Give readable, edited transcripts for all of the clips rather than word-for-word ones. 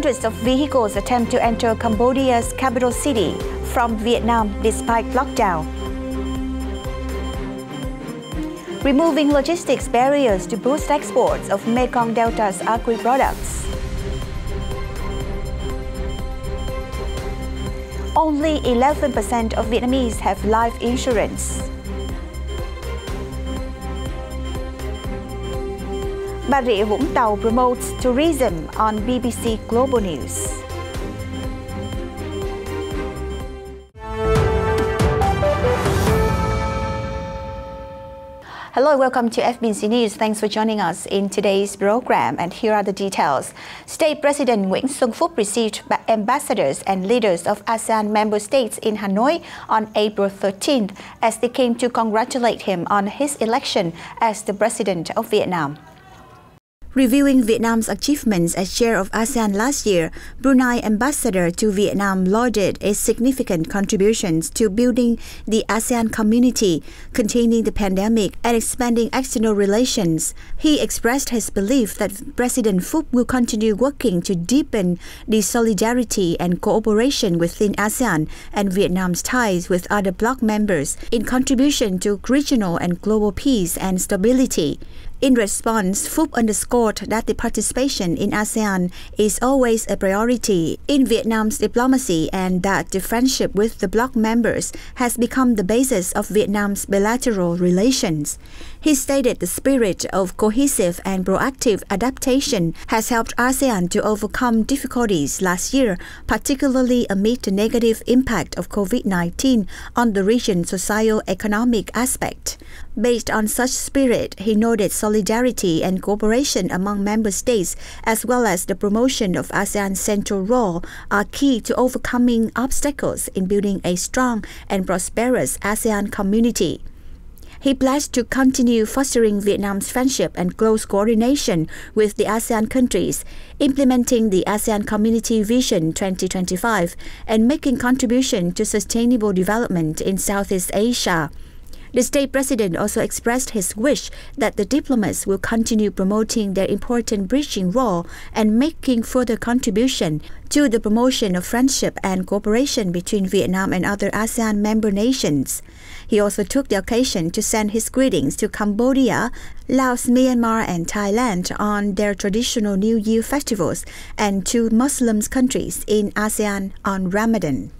Hundreds of vehicles attempt to enter Cambodia's capital city from Vietnam despite lockdown. Removing logistics barriers to boost exports of Mekong Delta's agri-products. Only 11% of Vietnamese have life insurance. RiaVung Tau promotes tourism on BBC Global News. Hello, welcome to FBNC News. Thanks for joining us in today's program, and here are the details. State President Nguyen Phu Trong received ambassadors and leaders of ASEAN member states in Hanoi on April 13th as they came to congratulate him on his election as the President of Vietnam. Reviewing Vietnam's achievements as chair of ASEAN last year, Brunei ambassador to Vietnam lauded its significant contributions to building the ASEAN community, containing the pandemic and expanding external relations. He expressed his belief that President Phu will continue working to deepen the solidarity and cooperation within ASEAN and Vietnam's ties with other bloc members in contribution to regional and global peace and stability. In response, Phu underscored that the participation in ASEAN is always a priority in Vietnam's diplomacy and that the friendship with the bloc members has become the basis of Vietnam's bilateral relations. He stated the spirit of cohesive and proactive adaptation has helped ASEAN to overcome difficulties last year, particularly amid the negative impact of COVID-19 on the region's socio-economic aspect. Based on such spirit, he noted solidarity and cooperation among member states, as well as the promotion of ASEAN's central role, are key to overcoming obstacles in building a strong and prosperous ASEAN community. He pledged to continue fostering Vietnam's friendship and close coordination with the ASEAN countries, implementing the ASEAN Community Vision 2025, and making contribution to sustainable development in Southeast Asia. The state president also expressed his wish that the diplomats will continue promoting their important bridging role and making further contribution to the promotion of friendship and cooperation between Vietnam and other ASEAN member nations. He also took the occasion to send his greetings to Cambodia, Laos, Myanmar, and Thailand on their traditional New Year festivals and to Muslim countries in ASEAN on Ramadan.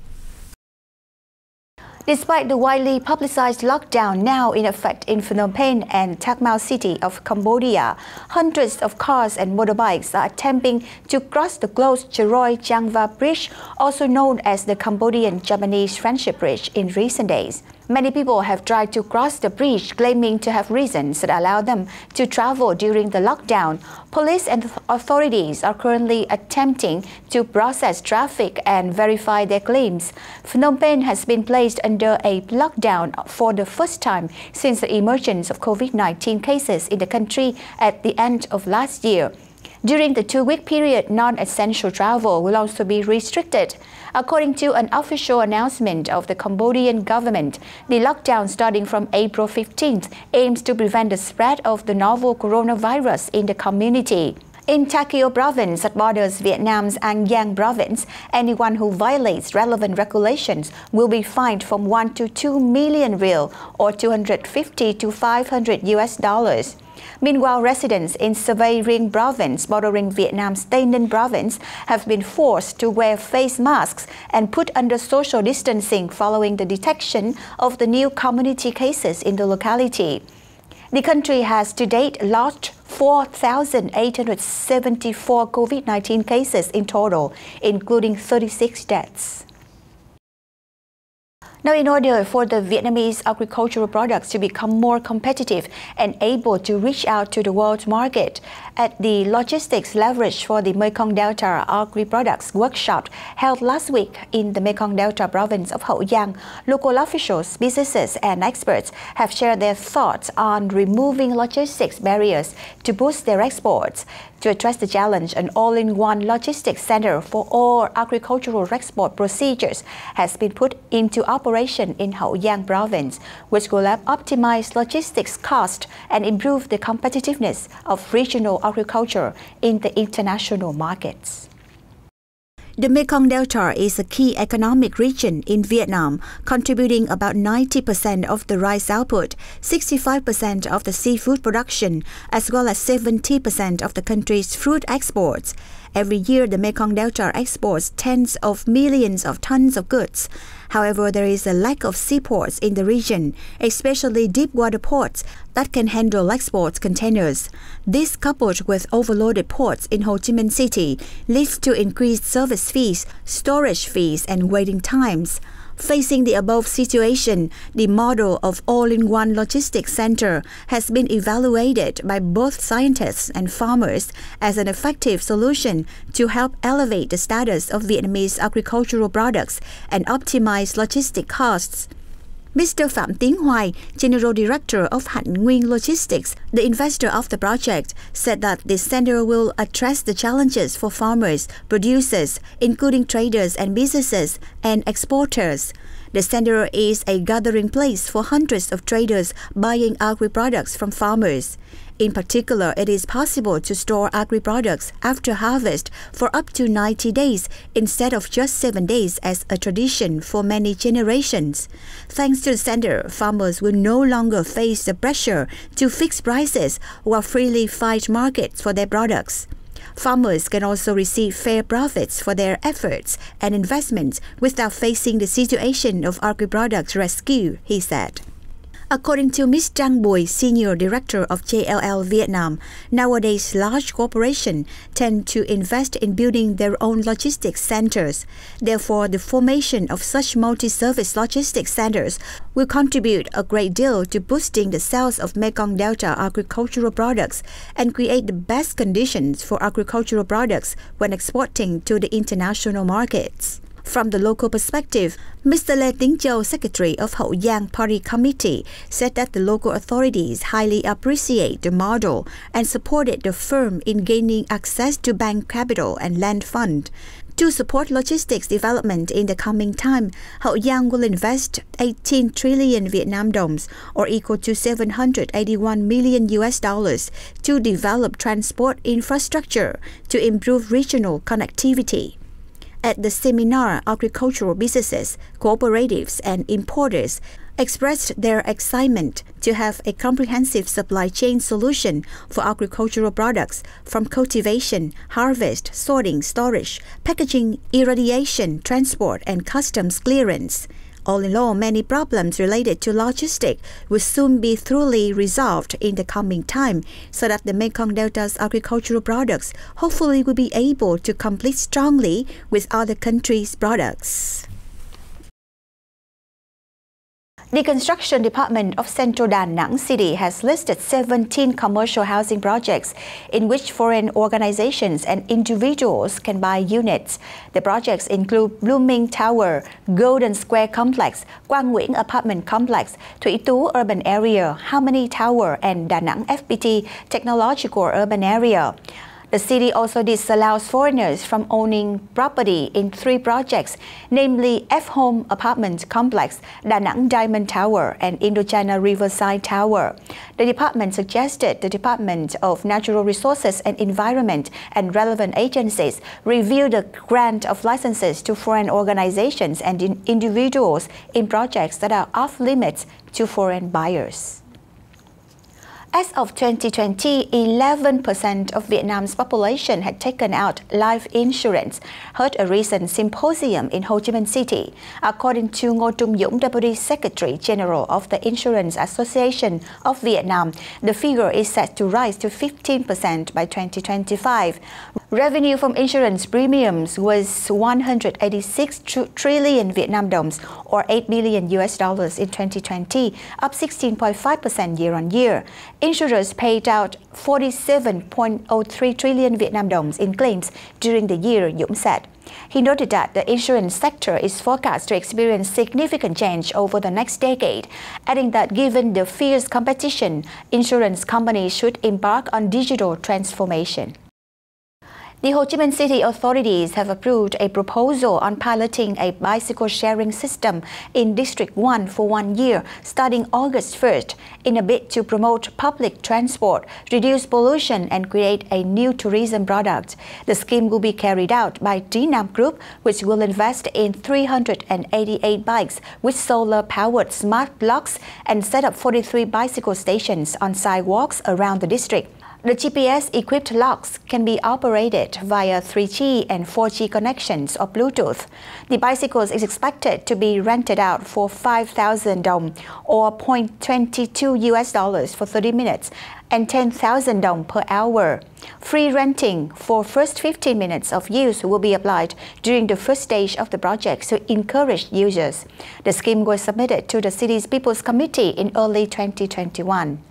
Despite the widely publicized lockdown now in effect in Phnom Penh and Tak Mau City of Cambodia, hundreds of cars and motorbikes are attempting to cross the closed Choroi Changva Bridge, also known as the Cambodian-Japanese Friendship Bridge, in recent days. Many people have tried to cross the bridge, claiming to have reasons that allow them to travel during the lockdown. Police and authorities are currently attempting to process traffic and verify their claims. Phnom Penh has been placed under a lockdown for the first time since the emergence of COVID-19 cases in the country at the end of last year. During the 2-week period, non-essential travel will also be restricted. According to an official announcement of the Cambodian government, the lockdown starting from April 15th aims to prevent the spread of the novel coronavirus in the community. In Ta Keo province that borders Vietnam's An Giang province, anyone who violates relevant regulations will be fined from 1 to 2 million riel or $250 to $500. Meanwhile, residents in Savay Rieng province bordering Vietnam's Tây Ninh province have been forced to wear face masks and put under social distancing following the detection of the new community cases in the locality. The country has to date logged 4,874 COVID-19 cases in total, including 36 deaths. Now, in order for the Vietnamese agricultural products to become more competitive and able to reach out to the world market, at the Logistics Leverage for the Mekong Delta Agri-Products workshop held last week in the Mekong Delta province of Hậu Giang, local officials, businesses, and experts have shared their thoughts on removing logistics barriers to boost their exports. To address the challenge, an all-in-one logistics center for all agricultural export procedures has been put into operation in Hậu Giang province, which will help optimize logistics cost and improve the competitiveness of regional agriculture in the international markets. The Mekong Delta is a key economic region in Vietnam, contributing about 90% of the rice output, 65% of the seafood production, as well as 70% of the country's fruit exports. Every year, the Mekong Delta exports tens of millions of tons of goods. However, there is a lack of seaports in the region, especially deep water ports that can handle export containers. This, coupled with overloaded ports in Ho Chi Minh City, leads to increased service fees, storage fees, and waiting times. Facing the above situation, the model of all-in-one logistics center has been evaluated by both scientists and farmers as an effective solution to help elevate the status of Vietnamese agricultural products and optimize logistic costs. Mr. Phạm Tiến Hoài, General Director of Hạnh Nguyen Logistics, the investor of the project, said that this center will address the challenges for farmers, producers, including traders and businesses, and exporters. The center is a gathering place for hundreds of traders buying agri-products from farmers. In particular, it is possible to store agri-products after harvest for up to 90 days instead of just 7 days as a tradition for many generations. Thanks to the center, farmers will no longer face the pressure to fix prices or freely fight markets for their products. Farmers can also receive fair profits for their efforts and investments without facing the situation of agri-products rescue, he said. According to Ms. Trang Bùi, Senior Director of JLL Vietnam, nowadays large corporations tend to invest in building their own logistics centers. Therefore, the formation of such multi-service logistics centers will contribute a great deal to boosting the sales of Mekong Delta agricultural products and create the best conditions for agricultural products when exporting to the international markets. From the local perspective, Mr. Lê Tiến Châu, Secretary of Hậu Giang Party Committee, said that the local authorities highly appreciate the model and supported the firm in gaining access to bank capital and land fund. To support logistics development in the coming time, Hậu Giang will invest 18 trillion Vietnam đồng, or equal to $781 million to develop transport infrastructure to improve regional connectivity. At the seminar, agricultural businesses, cooperatives, and importers expressed their excitement to have a comprehensive supply chain solution for agricultural products from cultivation, harvest, sorting, storage, packaging, irradiation, transport, and customs clearance. All in all, many problems related to logistics will soon be thoroughly resolved in the coming time so that the Mekong Delta's agricultural products hopefully will be able to compete strongly with other countries' products. The Construction Department of Central Da Nang City has listed 17 commercial housing projects in which foreign organizations and individuals can buy units. The projects include Blooming Tower, Golden Square Complex, Quang Nguyen Apartment Complex, Thủy Tú Urban Area, Harmony Tower, and Da Nang FPT Technological Urban Area. The city also disallows foreigners from owning property in 3 projects, namely F-Home Apartment Complex, Da Nang Diamond Tower, and Indochina Riverside Tower. The department suggested the Department of Natural Resources and Environment and relevant agencies review the grant of licenses to foreign organizations and individuals in projects that are off limits to foreign buyers. As of 2020, 11% of Vietnam's population had taken out life insurance, heard a recent symposium in Ho Chi Minh City. According to Ngô Trung Dũng, Deputy Secretary General of the Insurance Association of Vietnam, the figure is set to rise to 15% by 2025. Revenue from insurance premiums was 186 trillion Vietnam đồng, or $8 billion in 2020, up 16.5% year-on-year. Insurers paid out 47.03 trillion Vietnam đồng in claims during the year, Dũng said. He noted that the insurance sector is forecast to experience significant change over the next decade, adding that given the fierce competition, insurance companies should embark on digital transformation. The Ho Chi Minh City authorities have approved a proposal on piloting a bicycle sharing system in District 1 for 1 year, starting August 1st, in a bid to promote public transport, reduce pollution, and create a new tourism product. The scheme will be carried out by Nam Group, which will invest in 388 bikes with solar-powered smart locks and set up 43 bicycle stations on sidewalks around the district. The GPS-equipped locks can be operated via 3G and 4G connections or Bluetooth. The bicycles is expected to be rented out for 5,000 dong or $0.22 for 30 minutes and 10,000 dong per hour. Free renting for first 15 minutes of use will be applied during the first stage of the project to encourage users. The scheme was submitted to the city's People's Committee in early 2021.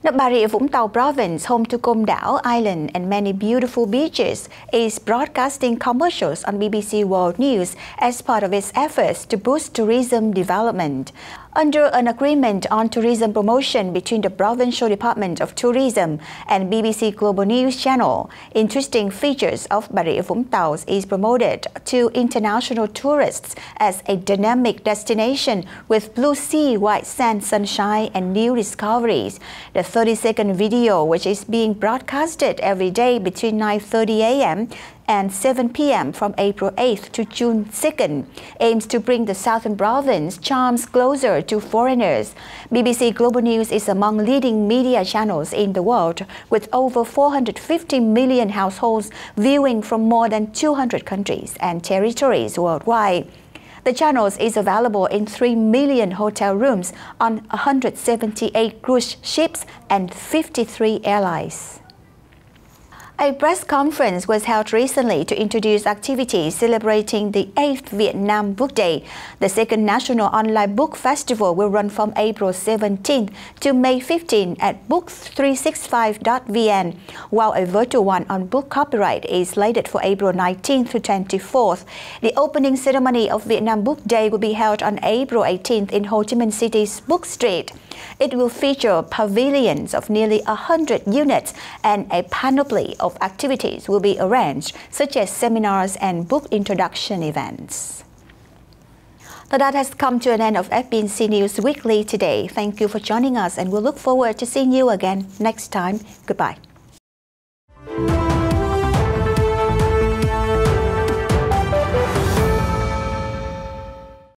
RiaVung Tau province, home to Vung Tau Island and many beautiful beaches, is broadcasting commercials on BBC World News as part of its efforts to boost tourism development. Under an agreement on tourism promotion between the Provincial Department of Tourism and BBC Global News Channel, interesting features of RiaVung Tau is promoted to international tourists as a dynamic destination with blue sea, white sand, sunshine, and new discoveries. The 30-second video, which is being broadcasted every day between 9:30 a.m. and 7 p.m. from April 8th to June 2nd, aims to bring the southern province charms closer to foreigners. BBC Global News is among leading media channels in the world, with over 450 million households viewing from more than 200 countries and territories worldwide. The channel is available in 3 million hotel rooms on 178 cruise ships and 53 airlines. A press conference was held recently to introduce activities celebrating the 8th Vietnam Book Day. The second National Online Book Festival will run from April 17th to May 15 at book365.vn, while a virtual one on book copyright is slated for April 19th to 24th. The opening ceremony of Vietnam Book Day will be held on April 18th in Ho Chi Minh City's Book Street. It will feature pavilions of nearly 100 units, and a panoply of activities will be arranged, such as seminars and book introduction events. That has come to an end of FBNC News Weekly today. Thank you for joining us, and we'll look forward to seeing you again next time. Goodbye.